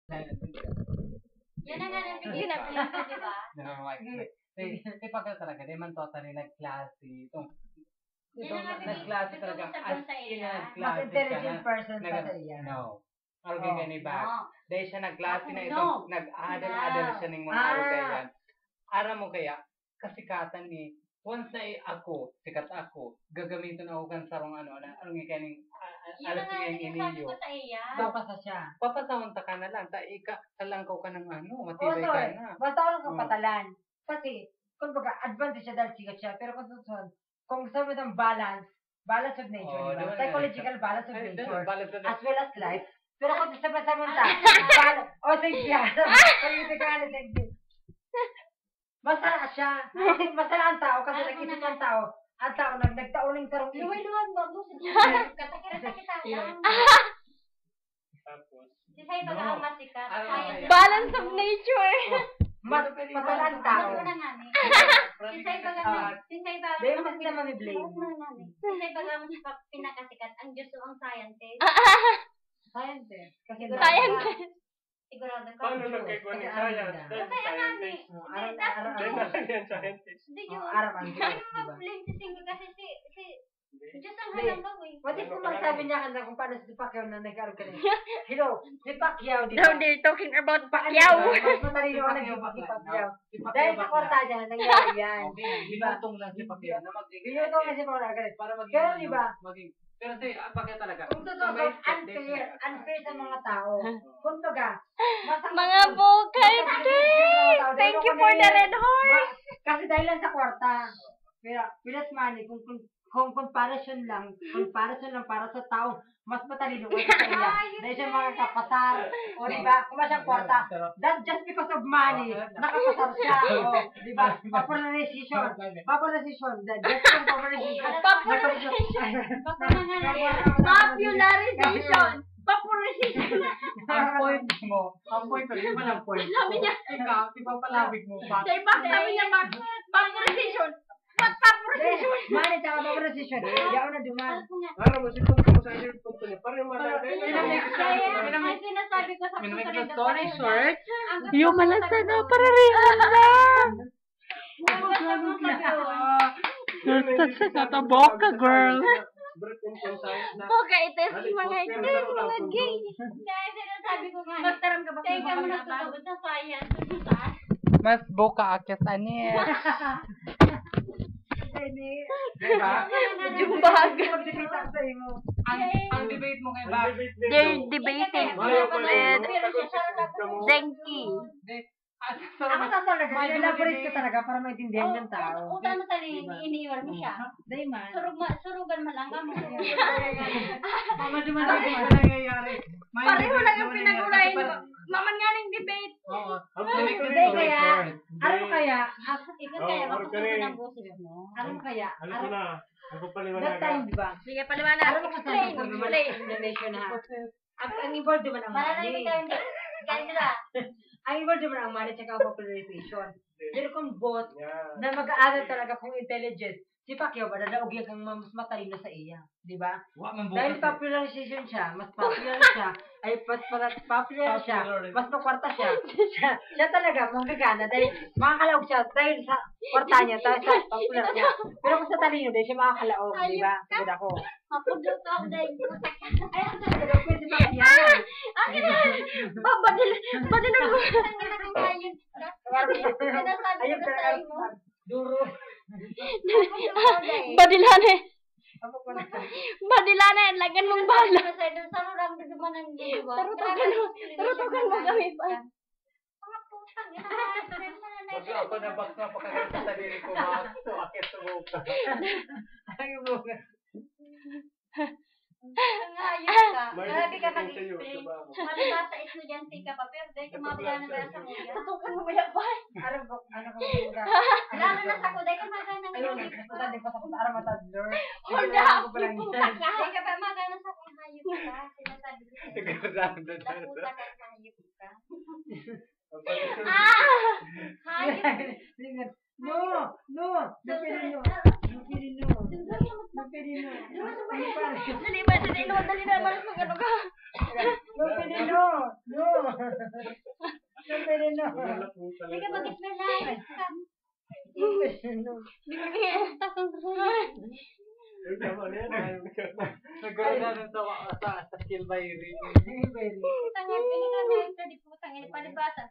Yan ang nga nabigyan na pala ko, di ba? Di pa ka talaga, di man totally nag-classy. Yan ang Nag-classy talaga. nabigyan sa iya. Mas intelligent person pa sa iya. No. Arugay ka ni Bak. No. Dahil siya nag-classy na No. ito, nag-adal siya ng mga arugay yan. Ara mo kaya, kasikatan ni, once na ako, sikat ako, gagamitin ako kan sarong anong ikaning Yan alas ang nga yung sinasabi iniyo. ko sa iya. Papasa siya. Papasawanta ka na lang, talangkaw ka ng Oo, matibay ka sorry. na. Basta ako ng kapatalan. Kasi, kumbaga, advantage siya dahil sikat siya. Pero kung sabi ng balance of nature, Oo, diba? diba? Psychological balance of Ay, nature, balas na as well as life. Pero kung sama-samanta, sige, sige. Masala siya. Masala ang tao kasi nag-isip ng tao. Ang tao, nagtauning sarong isip. Luway-luwag mo, gusto niya. Katakira-takita lang. Tapos, Si Say baga ang masikat. Ano Kaya kaya? Balance of nature. Masala ang tao. Ano na nga ni? Si Say baga Dahil mas naman may blame. Si Say baga ang pinakasikat. Ang Diyos o ang scientist. Science eh. Kasi Science. Sigurado ka. Paano nagkagawa ni science? Dahil Kaya nga ni. scientist. Araw-araw. Dahil yan scientist. Hindi yun. Araw ang Diyos, Ano diba? ma-blame si Singo kasi si Diyos ang Hindi. halambaw eh. What if kung magsabi niya ka na kung paano si Pacquiao na nag-aaral ka rin? Hello, si Pacquiao, di Now ba? they're talking about Pacquiao. Pacquiao. Mas matalino ka nag si Pacquiao. Dahil sa kwarta niya, nangyari yan. binutong lang si Pacquiao na magiging. Binutong kasi mga nagalit. Para maging. Pero di ba? Maging. Pero Pacquiao talaga. Kung totoo, unfair sa mga tao. Kung baga, Mga bukate. Thank you for the red horse. Kasi dahil lang sa kwarta. Pero, pilas money, kung comparison lang para sa tao, mas matalino ko sa kanya. Dahil siya makakapasar. O diba, kung siyang kwarta, that's just because of money. Nakapasar siya. O, diba, popularization. Popularization. That's just popularization. Popularization. Popularization. Ang point mo, hindi mo lang point. Sabi niya. Ikaw, ipapalabig mo pa. Say back, sabi niya back. Popularization. What popularization? Money tsaka popularization. Yaw na duman. Para mo si Tungtong sa isip punto niya. Parang malagay. Ang sinasabi ko sa Minamig susunod na story short. Yung malasa na para rin lang. You're such a kataboka, girl. Breath in conscience na. Okay, test mga itis, mga gay. Kaya sinasabi ko nga. Magtaram ka ba? Kaya ka mo nagtutubod sa science. Sa Mas buka akyat ani. Diba? Yung bag. Ang debate mo kay Bak. They're debating with Zenki. Ako sa talaga, elaborate ko talaga para maintindihan ng tao. Uta mo tali, iniiwan mo siya. Dayman. Surugan mo lang ka mo. Mama di man nangyayari. Pareho lang yung pinag-urayan ko. Maman nga ng debate. Oo. Hindi kaya, ano kaya, Ikaw kaya matutunan ng boses mo. ano kaya, Ano ko na? Ako that paliwanaga. time, di ba? Sige, paliwanag. Alam mo kasi Explain, ang explain. Indonesian ha. Ang involved naman ang Para money. namin kayo nila. Ang involved naman ang money tsaka popularization. Pero kung both, Yan. na mag-aaral talaga kung intelligent, si Pacquiao ba, dadaog kang mas matalino sa iya. Di ba? Wa man Dahil buka. popularization siya, mas popular siya, ay mas popular siya, mas makwarta siya. Siya talaga, magagana, dahil makakalaog siya, dahil sa kwarta niya, dahil sa popular niya. Pero kung sa talino, dahil siya makakalaog, di ba? Sigod ako. Ako doon ako dahil Ay, ang talaga, pwede Pacquiao. Akin na! Badil ang Sinasabi Ayun ko sa talaga, mo. duro. Badilane. Ako pa na. Badilane, lagan mong bala. Saro lang din naman ang diwa. Tarutukan mo kami pa. Mga putang ina. Wag ako na bak na pagkakaroon sa sarili ko. Bak to akyat sa buka. Ay, buka. Ayos ka. May Grabe ka nagtitingin sa'yo, mag-explain. diba mo? Malibasa estudyante ka pa, pero dahil kumabila na ba sa mga. Tutukan mo kaya ba? Ano ko, buka? Lalo na sa kuday ka magana ng Ayun, hayop nagpunta ka. din pa sa para matadlor. Hold up! Putak ka! Dahil ka pa magana sa kung hayop ka. Sinasabi ko sa'yo. Naputa ka sa hayop ka. Hayop. No! Napirino! Napirino! Dali ba? Dali na! Malas mag ano ka? Napirino! No! Pwede na. Wala po Sige, talaga. bakit na lang? Uy, tama na yan. Ayaw na ka. Nagkaroon na sa skill by reading. Very. Tangin, pinagkakain ka di putang ina palibasa.